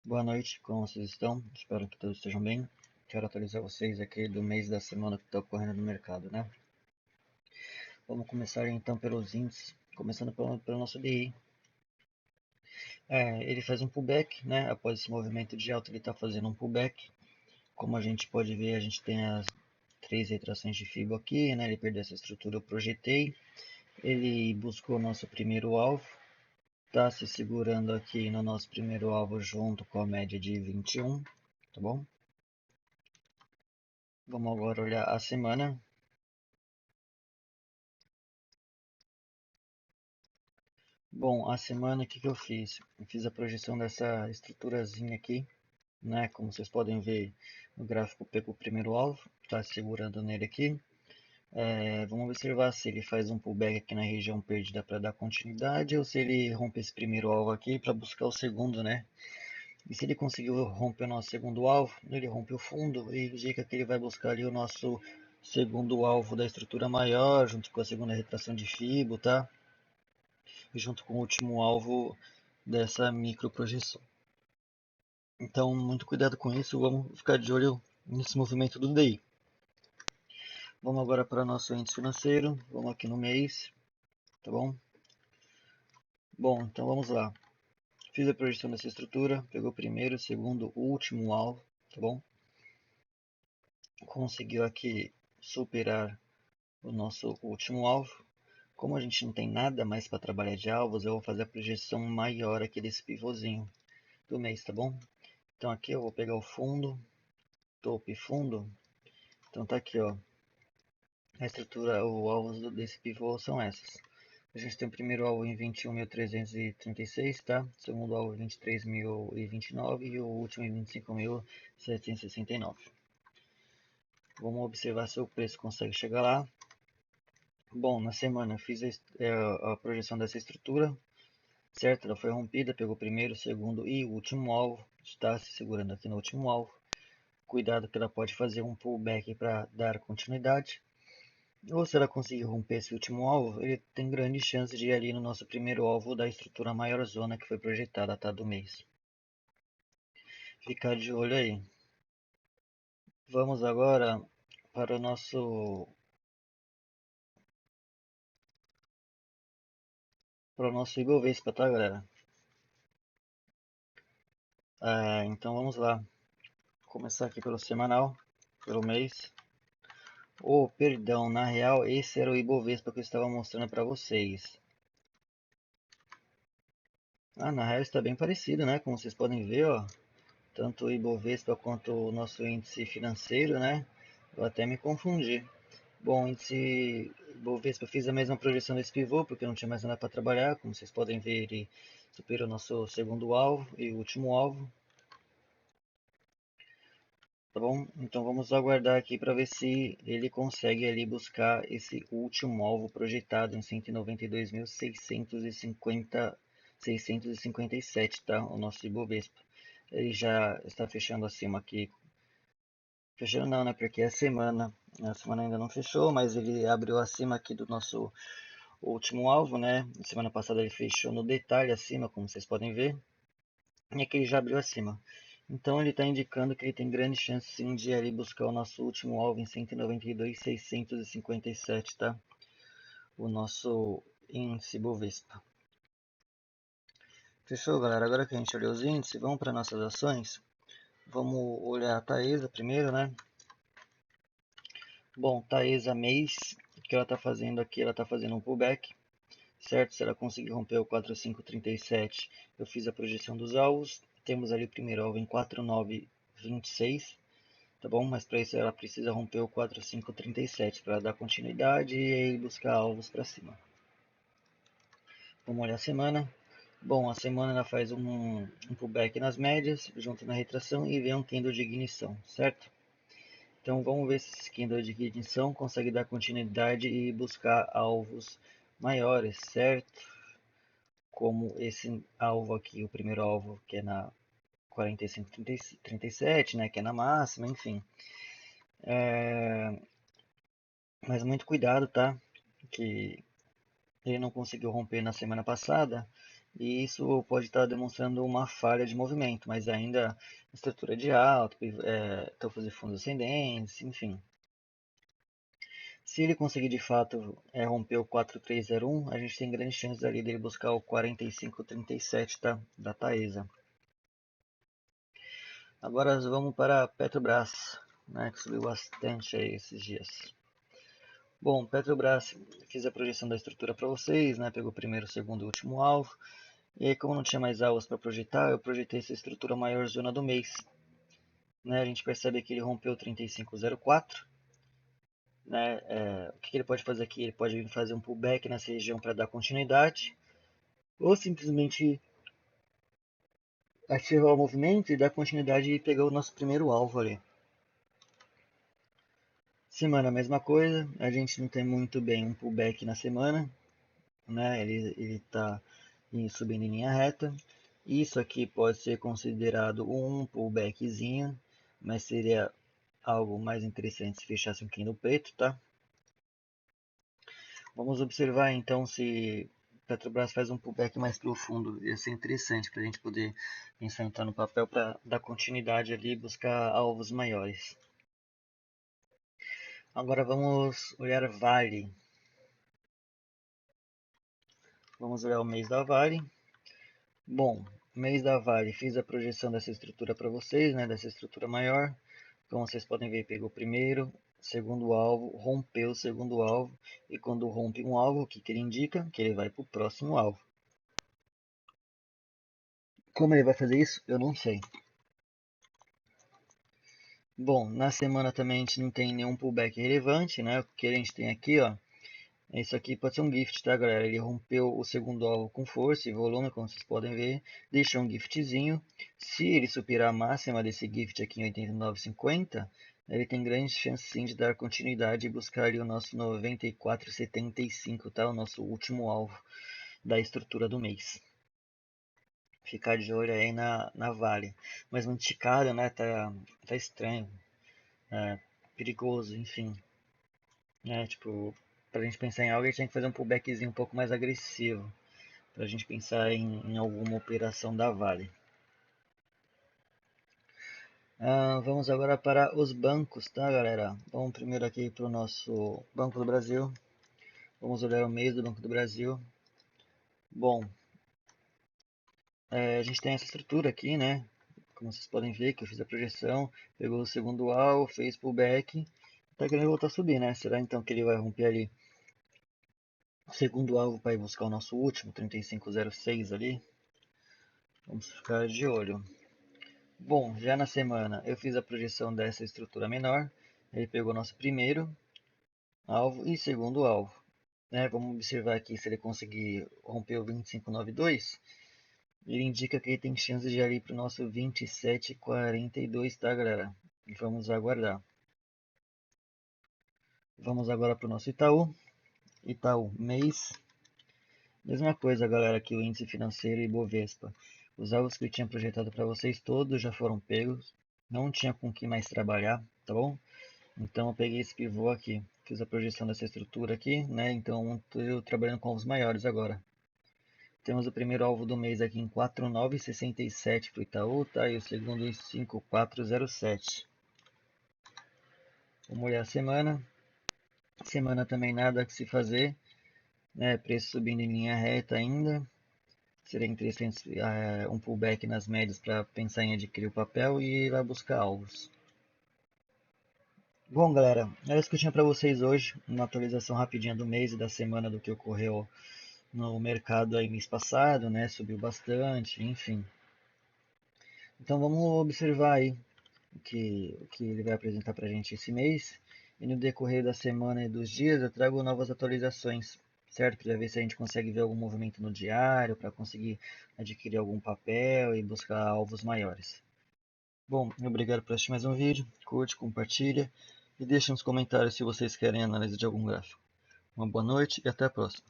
Boa noite, como vocês estão? Espero que todos estejam bem. Quero atualizar vocês aqui do mês da semana que está ocorrendo no mercado, né? Vamos começar então pelos índices, começando pelo nosso DI. Ele faz um pullback, né? Após esse movimento de alta, ele está fazendo um pullback. Como a gente pode ver, a gente tem as três retrações de Fibo aqui, né? Ele perdeu essa estrutura, eu projetei. Ele buscou nosso primeiro alvo, está se segurando aqui no nosso primeiro alvo junto com a média de 21, tá bom? Vamos agora olhar a semana. Bom, a semana que eu fiz? Eu fiz a projeção dessa estruturazinha aqui, né? Como vocês podem ver, o gráfico pegou o primeiro alvo, está segurando nele aqui. Vamos observar se ele faz um pullback aqui na região perdida para dar continuidade ou se ele rompe esse primeiro alvo aqui para buscar o segundo, né? E se ele conseguiu romper o nosso segundo alvo, ele rompe o fundo e indica que ele vai buscar ali o nosso segundo alvo da estrutura maior, junto com a segunda retração de Fibo, tá? E junto com o último alvo dessa microprojeção. Então, muito cuidado com isso, vamos ficar de olho nesse movimento do DI. Vamos agora para o nosso índice financeiro, vamos aqui no mês, tá bom? Bom, então vamos lá. Fiz a projeção dessa estrutura, pegou o primeiro, segundo, último alvo, tá bom? Conseguiu aqui superar o nosso último alvo. Como a gente não tem nada mais para trabalhar de alvos, eu vou fazer a projeção maior aqui desse pivôzinho do mês, tá bom? Então aqui eu vou pegar o fundo, topo e fundo. Então tá aqui, ó. A estrutura, o alvos desse pivô são essas. A gente tem o primeiro alvo em 21.336, tá? O segundo alvo em 23.029 e o último em 25.769. Vamos observar se o preço consegue chegar lá. Bom, na semana eu fiz a projeção dessa estrutura, certo? Ela foi rompida, pegou o primeiro, segundo e o último alvo. Está se segurando aqui no último alvo. Cuidado que ela pode fazer um pullback para dar continuidade. Ou se ela conseguir romper esse último alvo, ele tem grande chance de ir ali no nosso primeiro alvo da estrutura maior zona que foi projetada, tá, do mês. Ficar de olho aí. Vamos agora para o nosso Ibovespa, tá, galera? Então vamos lá. Vou começar aqui pelo semanal, pelo mês. Oh, perdão, na real esse era o Ibovespa que eu estava mostrando para vocês. Na real está bem parecido, né? Como vocês podem ver, ó. Tanto o Ibovespa quanto o nosso índice financeiro, né? Eu até me confundi. Bom, índice Ibovespa, eu fiz a mesma projeção desse pivô, porque eu não tinha mais nada para trabalhar. Como vocês podem ver, ele superou nosso segundo alvo e o último alvo. Tá bom? Então vamos aguardar aqui para ver se ele consegue ali buscar esse último alvo projetado em 192.657, tá? O nosso Ibovespa. Ele já está fechando acima aqui. Fechando não, né? Porque é semana. A semana ainda não fechou, mas ele abriu acima aqui do nosso último alvo, né? Semana passada ele fechou no detalhe acima, como vocês podem ver. E aqui ele já abriu acima. Então ele está indicando que ele tem grande chance sim de ir ali buscar o nosso último alvo em 192.657, tá? O nosso índice Bovespa. Fechou, galera? Agora que a gente olhou os índices, vamos para nossas ações. Vamos olhar a Taesa primeiro, né? Bom, Taesa mês, o que ela está fazendo aqui? Ela está fazendo um pullback, certo? Se ela conseguir romper o 4537, eu fiz a projeção dos alvos. Temos ali o primeiro alvo em 4926, tá bom? Mas para isso ela precisa romper o 4537 para dar continuidade e buscar alvos para cima. Vamos olhar a semana. Bom, a semana ela faz um pullback nas médias, junto na retração e vem um candle de ignição, certo? Então vamos ver se esse candle de ignição consegue dar continuidade e buscar alvos maiores, certo? Como esse alvo aqui, o primeiro alvo que é na 4537, né, que é na máxima, enfim. Mas muito cuidado, tá? Que ele não conseguiu romper na semana passada e isso pode estar demonstrando uma falha de movimento, mas ainda estrutura de alta, tofos e fundos ascendentes, enfim. Se ele conseguir de fato romper o 4301, a gente tem grandes chances ali dele buscar o 4537, tá? Da Taesa. Agora vamos para a Petrobras, né, que subiu bastante aí esses dias. Bom, Petrobras, fiz a projeção da estrutura para vocês, né, pegou o primeiro, segundo e último alvo. E aí, como não tinha mais alvos para projetar, eu projetei essa estrutura maior zona do mês. Né, a gente percebe que ele rompeu 3504. Né, o que ele pode fazer aqui? Ele pode fazer um pullback nessa região para dar continuidade, ou simplesmente ativar o movimento e dar continuidade e pegar o nosso primeiro alvo ali. Semana a mesma coisa, a gente não tem muito bem um pullback na semana, né? Ele está subindo em linha reta. Isso aqui pode ser considerado um pullbackzinho, mas seria algo mais interessante se fechasse um candle preto, tá? Vamos observar então se Petrobras faz um pullback mais profundo. Ia ser interessante para a gente poder pensar em entrar no papel para dar continuidade ali e buscar alvos maiores. Agora vamos olhar Vale. Vamos olhar o mês da Vale. Bom, mês da Vale, fiz a projeção dessa estrutura para vocês, né, dessa estrutura maior. Como vocês podem ver, pegou o primeiro, segundo alvo, rompeu o segundo alvo. E quando rompe um alvo, o que ele indica? Que ele vai para o próximo alvo. Como ele vai fazer isso? Eu não sei. Bom, na semana também a gente não tem nenhum pullback relevante, né? O que a gente tem aqui, ó, isso aqui pode ser um gift, tá, galera? Ele rompeu o segundo alvo com força e volume, como vocês podem ver, deixou um giftzinho. Se ele superar a máxima desse gift aqui em 89,50, ele tem grandes chances sim de dar continuidade e buscar ali o nosso 94,75, tá? O nosso último alvo da estrutura do mês. Ficar de olho aí na Vale. Mas muito esticado, né? Tá estranho. Perigoso, enfim. Tipo, pra gente pensar em algo, a gente tem que fazer um pullbackzinho um pouco mais agressivo. Pra gente pensar em alguma operação da Vale. Vamos agora para os bancos, tá, galera? Vamos primeiro aqui para o nosso Banco do Brasil. Vamos olhar o mês do Banco do Brasil. Bom, a gente tem essa estrutura aqui, né? Como vocês podem ver, que eu fiz a projeção, pegou o segundo alvo, fez pullback, tá querendo voltar a subir, né? Será então que ele vai romper ali o segundo alvo para ir buscar o nosso último, 3506 ali? Vamos ficar de olho. Bom, já na semana eu fiz a projeção dessa estrutura menor, ele pegou nosso primeiro alvo e segundo alvo. Né? Vamos observar aqui se ele conseguir romper o 2592, ele indica que ele tem chance de ir para o nosso 2742, tá, galera? E vamos aguardar. Vamos agora para o nosso Itaú. Itaú, mês. Mesma coisa, galera, que o índice financeiro e Bovespa. Os alvos que eu tinha projetado para vocês todos já foram pegos. Não tinha com que mais trabalhar, tá bom? Então eu peguei esse pivô aqui. Fiz a projeção dessa estrutura aqui, né? Então estou trabalhando com alvos maiores agora. Temos o primeiro alvo do mês aqui em 4967 para o Itaú, tá? E o segundo em 5407. Vamos olhar a semana. Semana também nada que se fazer, né? Preço subindo em linha reta ainda. Seria interessante um pullback nas médias para pensar em adquirir o papel e ir lá buscar alvos. Bom, galera, era isso que eu tinha para vocês hoje. Uma atualização rapidinha do mês e da semana do que ocorreu no mercado aí mês passado, né? Subiu bastante, enfim. Então vamos observar aí o que ele vai apresentar para a gente esse mês. E no decorrer da semana e dos dias eu trago novas atualizações, certo? Para ver se a gente consegue ver algum movimento no diário, para conseguir adquirir algum papel e buscar alvos maiores. Bom, obrigado por assistir mais um vídeo. Curte, compartilha e deixe nos comentários se vocês querem análise de algum gráfico. Uma boa noite e até a próxima.